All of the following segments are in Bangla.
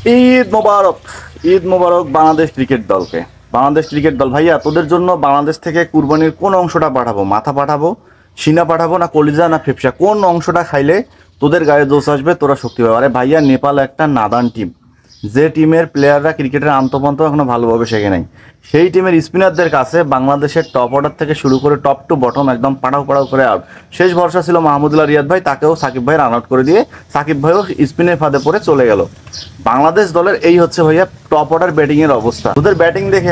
ঈদ মোবারক। ঈদ মোবারক বাংলাদেশ ক্রিকেট দলকে। বাংলাদেশ ক্রিকেট দল ভাইয়া, তোদের জন্য বাংলাদেশ থেকে কুরবানির কোন অংশটা পাঠাবো? মাথা পাঠাবো, সিনা পাঠাবো, না কলিজা, না ফেফসা? কোন অংশটা খাইলে তোদের গায়ে জোশ আসবে, তোরা শক্তি পাবে? আরে ভাইয়া, নেপাল একটা নাদান টিম। যে টিমের প্লেয়াররা ক্রিকেটের আন্তঃপন্ত এখনো ভালোভাবে শেখে নাই, সেই টিমের স্পিনারদের কাছে বাংলাদেশের টপ অর্ডার থেকে শুরু করে টপ টু বটম একদম পাড়াও পাড়াও করে আউট। শেষ ভরসা ছিল মাহমুদুল্লাহ রিয়াদ ভাই, তাকেও সাকিব ভাই রান আউট করে দিয়ে সাকিব ভাইও স্পিনের ফাঁদে পড়ে চলে গেল। বাংলাদেশ দলের এই হচ্ছে ভাইয়া টপ অর্ডার ব্যাটিং এর অবস্থা। তোদের ব্যাটিং দেখে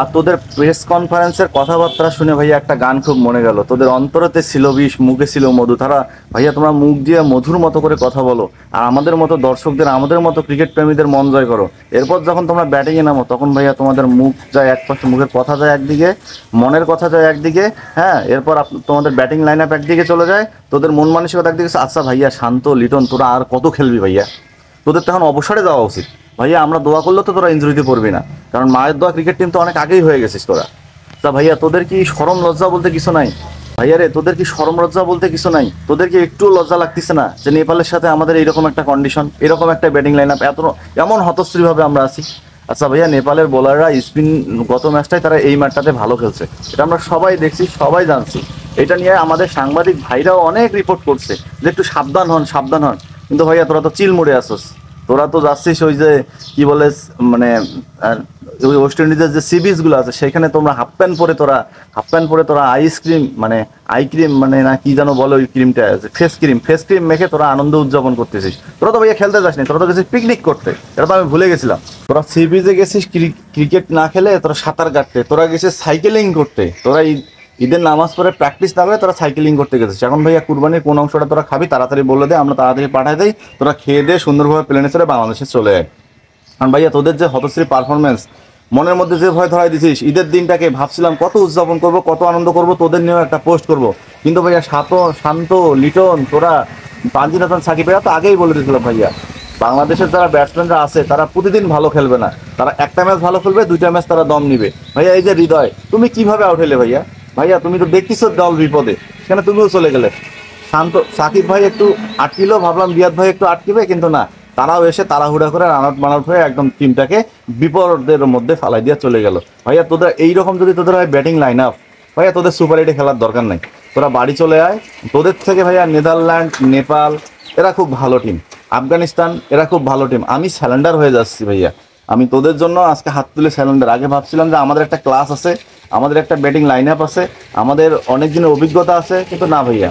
আর তোদের প্রেস কনফারেন্সের কথাবার্তা শুনে ভাইয়া একটা গান খুব মনে গেল। তোদের অন্তরতে ছিল বিষ, মুখে ছিল মধু। তারা ভাইয়া, তোমরা মুখ দিয়ে মধুর মতো করে কথা বলো, আর আমাদের মতো দর্শকদের, আমাদের মতো ক্রিকেট প্রেমীদের মন জয় করো। এরপর যখন তোমরা ব্যাটিংয়ে নামো, তখন ভাইয়া তোমাদের মুখ যায় এক পাশে, মুখের কথা যায় একদিকে, মনের কথা যায় একদিকে। হ্যাঁ, এরপর তোমাদের ব্যাটিং লাইন আপ একদিকে চলে যায়, তোদের মন মানসিকতা একদিকে। আচ্ছা ভাইয়া, শান্ত, লিটন, তোরা আর কত খেলবি ভাইয়া? তোদের তো এখন অবসরে যাওয়া উচিত ভাইয়া। আমরা দোয়া করলেও তো তোরা ইনজুরিতে পড়বি না, কারণ মায়ের দোয়া ক্রিকেট টিম তো অনেক আগেই হয়ে গেছিস তোরা। তা ভাইয়া, তোদের কি শরম লজ্জা বলতে কিছু নাই? ভাইয়া রে, তোদের কি শরম লজ্জা বলতে কিছু নাই? তোদের কি একটু লজ্জা লাগতেছে না যে নেপালের সাথে আমাদের এইরকম একটা কন্ডিশন, এরকম একটা ব্যাটিং লাইন আপ, এমন হতশ্রীভাবে আমরা আছি? আচ্ছা ভাইয়া, নেপালের বোলাররা স্পিন গত ম্যাচটায় তারা এই ম্যাচটাতে ভালো খেলছে, এটা আমরা সবাই দেখছি, সবাই জানছি। এটা নিয়ে আমাদের সাংবাদিক ভাইরাও অনেক রিপোর্ট করছে যে একটু সাবধান হন, সাবধান হন। কিন্তু ভাইয়া, তোরা তো চিল মোড়ে আসোস। তোরা তো যাচ্ছিস ওই যে কি বলে, মানে ওই ওয়েস্ট ইন্ডিজের যে সি বিচগুলো আছে, সেখানে তোমরা হাফ প্যান্ট পরে তোরা আইসক্রিম, মানে আই ক্রিম, মানে না কি যেন বলো ওই ক্রিমটা, ফেস ক্রিম মেখে তোরা আনন্দ উদযাপন করতেছিস। তোরা তো ভাইয়া খেলতে যাসনি, তোরা তো গেছিস পিকনিক করতে। এটা তো আমি ভুলে গেছিলাম। তোরা সি বিচে গেছিস ক্রিকেট না খেলে, তোরা সাঁতার কাটতে, তোরা গেছিস সাইকেলিং করতে, তোরা ঈদের নামাজ পড়ে প্র্যাকটিস না করে তোরা সাইকেলিং করতে গেছিস। এখন ভাইয়া, কুরবানির কোন অংশটা তোরা খাবি তাড়াতাড়ি বলে দে, আমরা তাড়াতাড়ি পাঠাই দেই। তোরা খেয়ে দিয়ে সুন্দরভাবে প্লেনে চড়ে বাংলাদেশে চলে যায়। কারণ ভাইয়া, তোদের যে হতশ্রী পারফরমেন্স, মনের মধ্যে যে ভয় ধরাই দিছিস, ঈদের দিনটাকে ভাবছিলাম কত উদযাপন করব, কত আনন্দ করব, তোদের নিয়েও একটা পোস্ট করব। কিন্তু ভাইয়া, শান্ত, লিটন, তোরা, পাঞ্জিন হাসান, সাকিব, এরা তো আগেই বলে দিয়েছিল ভাইয়া, বাংলাদেশের যারা ব্যাটসম্যানরা আছে তারা প্রতিদিন ভালো খেলবে না, তারা একটা ম্যাচ ভালো খেলবে, দুইটা ম্যাচ তারা দম নিবে। ভাইয়া, এই যে হৃদয়, তুমি কিভাবে আউট হলে ভাইয়া? ভাইয়া, তুমি তো দেখতেছো দল বিপদে, সেখানে তুমিও চলে গেলে। শান্ত, সাকিব ভাই একটু আটকিলো, ভাবলাম রিয়াদ ভাই একটু আটকিবে, কিন্তু না, তারাও এসে তাড়াহুড়া করে রান আউট মানাউট হয়ে একদম টিমটাকে বিপদের মধ্যে ফালাই দিয়ে চলে গেল। ভাইয়া, তোদের এইরকম যদি তোদের হয় ব্যাটিং লাইন আপ, ভাইয়া তোদের সুপার এইটে খেলার দরকার নাই, তোরা বাড়ি চলে আয়। তোদের থেকে ভাইয়া নেদারল্যান্ড, নেপাল এরা খুব ভালো টিম, আফগানিস্তান এরা খুব ভালো টিম। আমি স্যালেন্ডার হয়ে যাচ্ছি ভাইয়া, আমি তোদের জন্য আজকে হাত তুলে স্যালেন্ডার। আগে ভাবছিলাম যে আমাদের একটা ক্লাস আছে, আমাদের একটা ব্যাটিং লাইন আপ আছে, আমাদের অনেক দিনের অভিজ্ঞতা আছে, কিন্তু না ভাইয়া,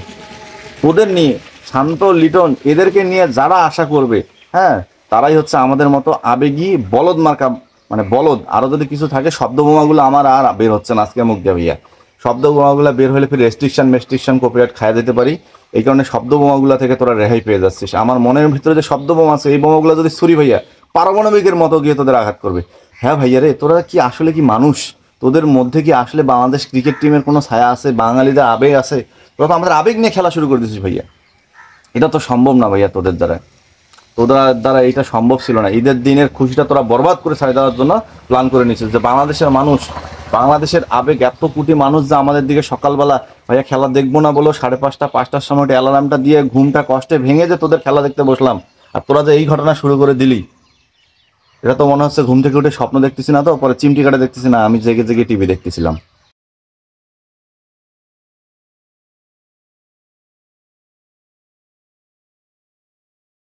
ওদের নিয়ে, শান্ত, লিটন, এদেরকে নিয়ে যারা আশা করবে, হ্যাঁ, তারাই হচ্ছে আমাদের মতো আবেগী বলদ মার্কা, মানে বলদ। আরও যদি কিছু থাকে, শব্দ বোমাগুলো আমার আর বের হচ্ছে না আজকে মুখ দিয়ে ভাইয়া। শব্দ বোমাগুলো বের হলে ফির রেস্ট্রিকশন কপিরাইট খাওয়া যেতে পারি। এই কারণে শব্দ বোমাগুলো থেকে তোরা রেহাই পেয়ে যাচ্ছিস। আমার মনের ভিতরে যে শব্দ বোমা আছে, এই বোমাগুলো যদি ছুরি ভাইয়া পারমাণবিকের মতো গিয়ে তোদের আঘাত করবে। হ্যাঁ ভাইয়া রে, তোরা কি আসলে কি মানুষ? তোদের মধ্যে কি আসলে বাংলাদেশ ক্রিকেট টিমের কোনো ছায়া আছে? বাঙালিদের আবেগ আছে? তোরা তো আমাদের আবেগ নিয়ে খেলা শুরু করে দিচ্ছিস ভাইয়া। এটা তো সম্ভব না ভাইয়া, তোদের দ্বারা এটা সম্ভব ছিল না। ঈদের দিনের খুশিটা তোরা বরবাদ করে ছাড়িয়ে দেওয়ার জন্য প্ল্যান করে নিচ্ছিস। যে বাংলাদেশের মানুষ, বাংলাদেশের আবেগ, এত কোটি মানুষ যে আমাদের দিকে সকালবেলা ভাইয়া খেলা দেখবো না বলো 5:30 5টার সময় অ্যালার্মটা দিয়ে ঘুমটা কষ্টে ভেঙে যে তোদের খেলা দেখতে বসলাম, আর তোরা যে এই ঘটনা শুরু করে দিলি, এটা তো মনে হচ্ছে ঘুম থেকে উঠে স্বপ্ন দেখতেছি না, তো পরে চিমটি কাটে দেখতেছি না, আমি জেগে জেগে টিভি দেখতেছিলাম।